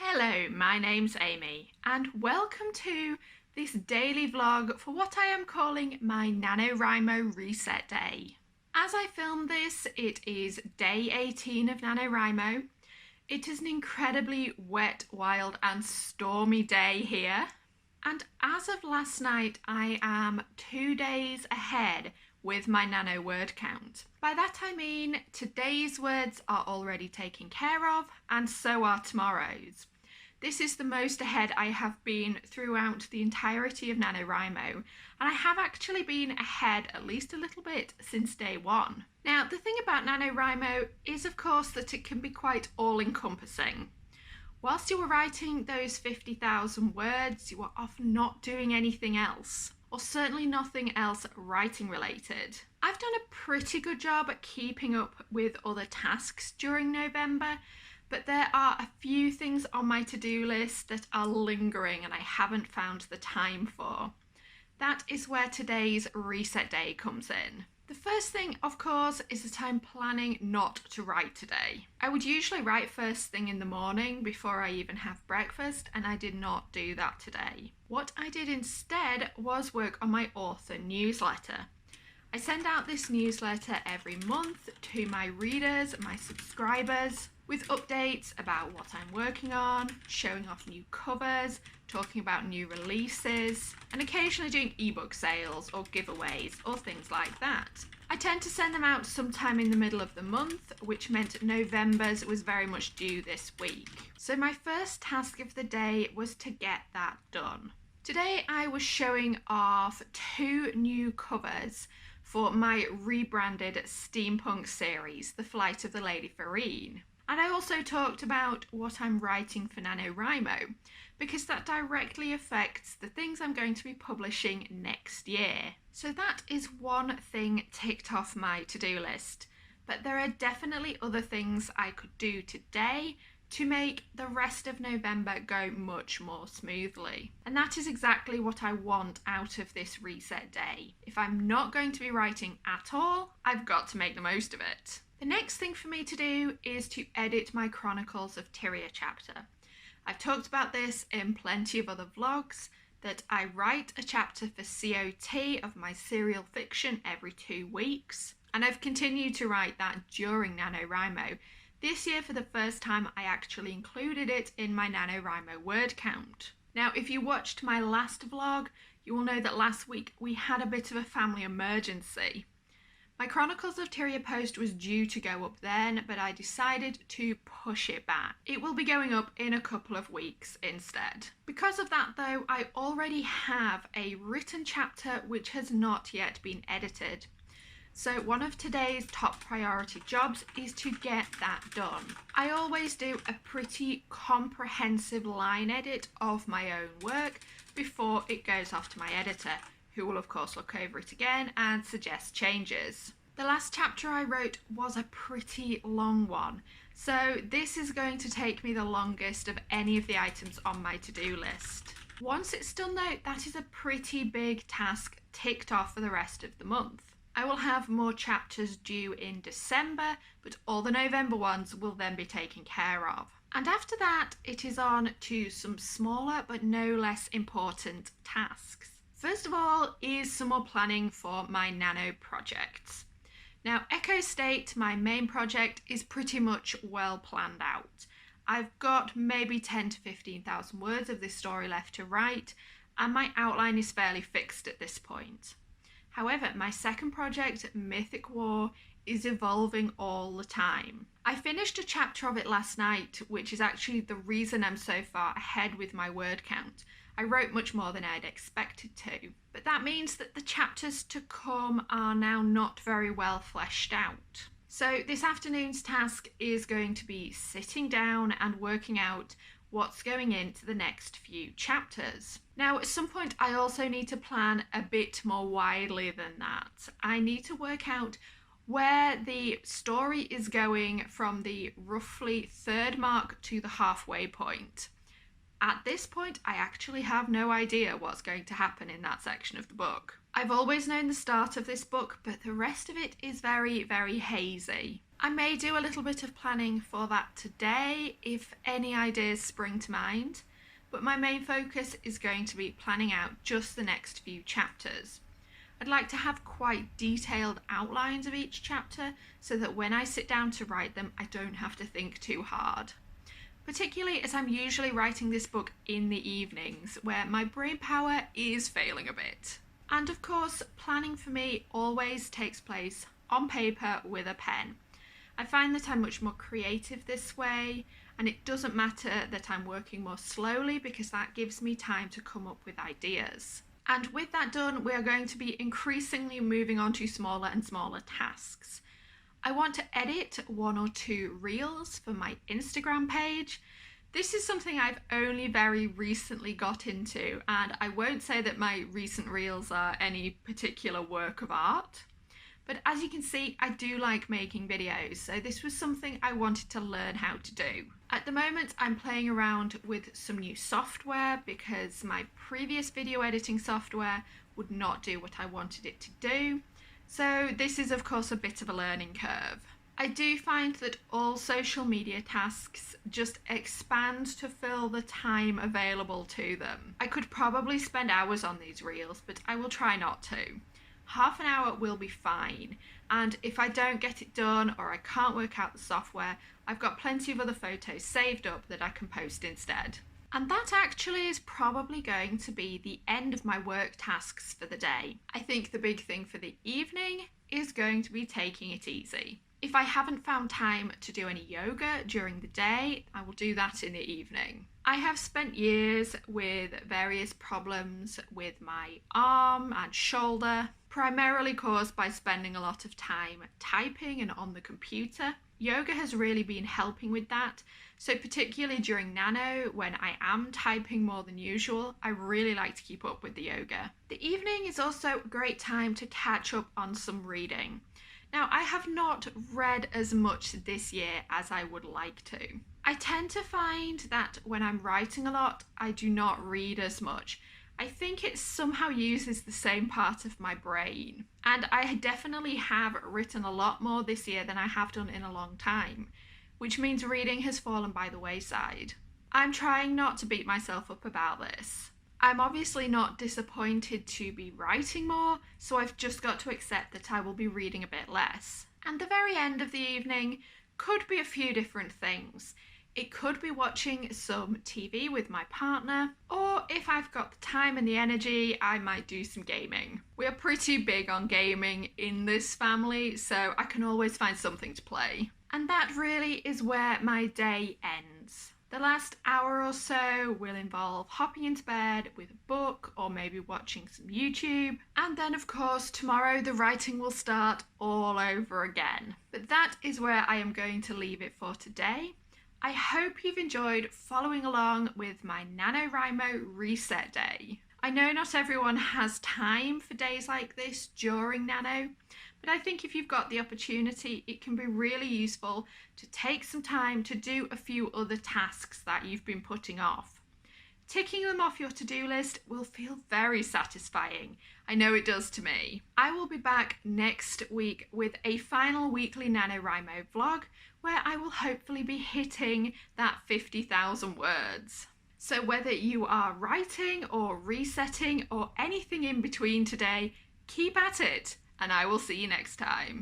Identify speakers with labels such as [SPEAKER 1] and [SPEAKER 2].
[SPEAKER 1] Hello, my name's Amy and welcome to this daily vlog for what I am calling my NaNoWriMo reset day. As I film this, it is day 18 of NaNoWriMo. It is an incredibly wet, wild and stormy day here. And as of last night, I am 2 days ahead with my nano word count. By that I mean today's words are already taken care of and so are tomorrow's. This is the most ahead I have been throughout the entirety of NaNoWriMo, and I have actually been ahead at least a little bit since day one. Now, the thing about NaNoWriMo is of course that it can be quite all-encompassing. Whilst you are writing those 50,000 words, you are often not doing anything else, or certainly nothing else writing related. I've done a pretty good job at keeping up with other tasks during November, but there are a few things on my to-do list that are lingering and I haven't found the time for. That is where today's reset day comes in. The first thing, of course, is that I'm planning not to write today. I would usually write first thing in the morning before I even have breakfast, and I did not do that today. What I did instead was work on my author newsletter. I send out this newsletter every month to my readers, my subscribers, with updates about what I'm working on, showing off new covers, talking about new releases, and occasionally doing ebook sales or giveaways or things like that. I tend to send them out sometime in the middle of the month, which meant November's was very much due this week. So my first task of the day was to get that done. Today I was showing off 2 new covers for my rebranded steampunk series, The Flight of the Lady Farine. And I also talked about what I'm writing for NaNoWriMo, because that directly affects the things I'm going to be publishing next year. So that is one thing ticked off my to-do list, but there are definitely other things I could do today to make the rest of November go much more smoothly. And that is exactly what I want out of this reset day. If I'm not going to be writing at all, I've got to make the most of it. The next thing for me to do is to edit my Chronicles of Tyria chapter. I've talked about this in plenty of other vlogs, that I write a chapter for COT of my serial fiction every 2 weeks, and I've continued to write that during NaNoWriMo. This year, for the first time, I actually included it in my NaNoWriMo word count. Now, if you watched my last vlog, you will know that last week we had a bit of a family emergency. My Chronicles of Tyria post was due to go up then, but I decided to push it back. It will be going up in a couple of weeks instead. Because of that though, I already have a written chapter which has not yet been edited. So one of today's top priority jobs is to get that done. I always do a pretty comprehensive line edit of my own work before it goes off to my editor, who will of course look over it again and suggest changes. The last chapter I wrote was a pretty long one, so this is going to take me the longest of any of the items on my to-do list. Once it's done though, that is a pretty big task ticked off for the rest of the month. I will have more chapters due in December, but all the November ones will then be taken care of. And after that, it is on to some smaller but no less important tasks. First of all is some more planning for my nano projects. Now, Echo State, my main project, is pretty much well planned out. I've got maybe 10 to 15,000 words of this story left to write, and my outline is fairly fixed at this point. However, my second project, Mythic War, is evolving all the time. I finished a chapter of it last night, which is actually the reason I'm so far ahead with my word count. I wrote much more than I'd expected to, but that means that the chapters to come are now not very well fleshed out. So this afternoon's task is going to be sitting down and working out what's going into the next few chapters. Now, at some point, I also need to plan a bit more widely than that. I need to work out where the story is going from the roughly 3rd mark to the halfway point. At this point, I actually have no idea what's going to happen in that section of the book. I've always known the start of this book, but the rest of it is very, very hazy. I may do a little bit of planning for that today if any ideas spring to mind, but my main focus is going to be planning out just the next few chapters. I'd like to have quite detailed outlines of each chapter so that when I sit down to write them, I don't have to think too hard. Particularly as I'm usually writing this book in the evenings, where my brain power is failing a bit. And of course, planning for me always takes place on paper with a pen. I find that I'm much more creative this way, and it doesn't matter that I'm working more slowly because that gives me time to come up with ideas. And with that done, we are going to be increasingly moving on to smaller and smaller tasks. I want to edit 1 or 2 reels for my Instagram page. This is something I've only very recently got into, and I won't say that my recent reels are any particular work of art. But as you can see, I do like making videos, so this was something I wanted to learn how to do. At the moment, I'm playing around with some new software because my previous video editing software would not do what I wanted it to do. So this is of course a bit of a learning curve. I do find that all social media tasks just expand to fill the time available to them. I could probably spend hours on these reels, but I will try not to. Half an hour will be fine, and if I don't get it done or I can't work out the software, I've got plenty of other photos saved up that I can post instead. And that actually is probably going to be the end of my work tasks for the day. I think the big thing for the evening is going to be taking it easy. If I haven't found time to do any yoga during the day, I will do that in the evening. I have spent years with various problems with my arm and shoulder, primarily caused by spending a lot of time typing and on the computer. Yoga has really been helping with that, so particularly during Nano, when I am typing more than usual, I really like to keep up with the yoga. The evening is also a great time to catch up on some reading. Now, I have not read as much this year as I would like to. I tend to find that when I'm writing a lot, I do not read as much. I think it somehow uses the same part of my brain. And I definitely have written a lot more this year than I have done in a long time, which means reading has fallen by the wayside. I'm trying not to beat myself up about this. I'm obviously not disappointed to be writing more, so I've just got to accept that I will be reading a bit less. And the very end of the evening could be a few different things. It could be watching some TV with my partner, or if I've got the time and the energy, I might do some gaming. We are pretty big on gaming in this family, so I can always find something to play. And that really is where my day ends. The last hour or so will involve hopping into bed with a book or maybe watching some YouTube. And then of course tomorrow the writing will start all over again. But that is where I am going to leave it for today. I hope you've enjoyed following along with my NaNoWriMo reset day. I know not everyone has time for days like this during Nano, but I think if you've got the opportunity, it can be really useful to take some time to do a few other tasks that you've been putting off. Ticking them off your to-do list will feel very satisfying. I know it does to me. I will be back next week with a final weekly NaNoWriMo vlog where I will hopefully be hitting that 50,000 words. So whether you are writing or resetting or anything in between today, keep at it, and I will see you next time.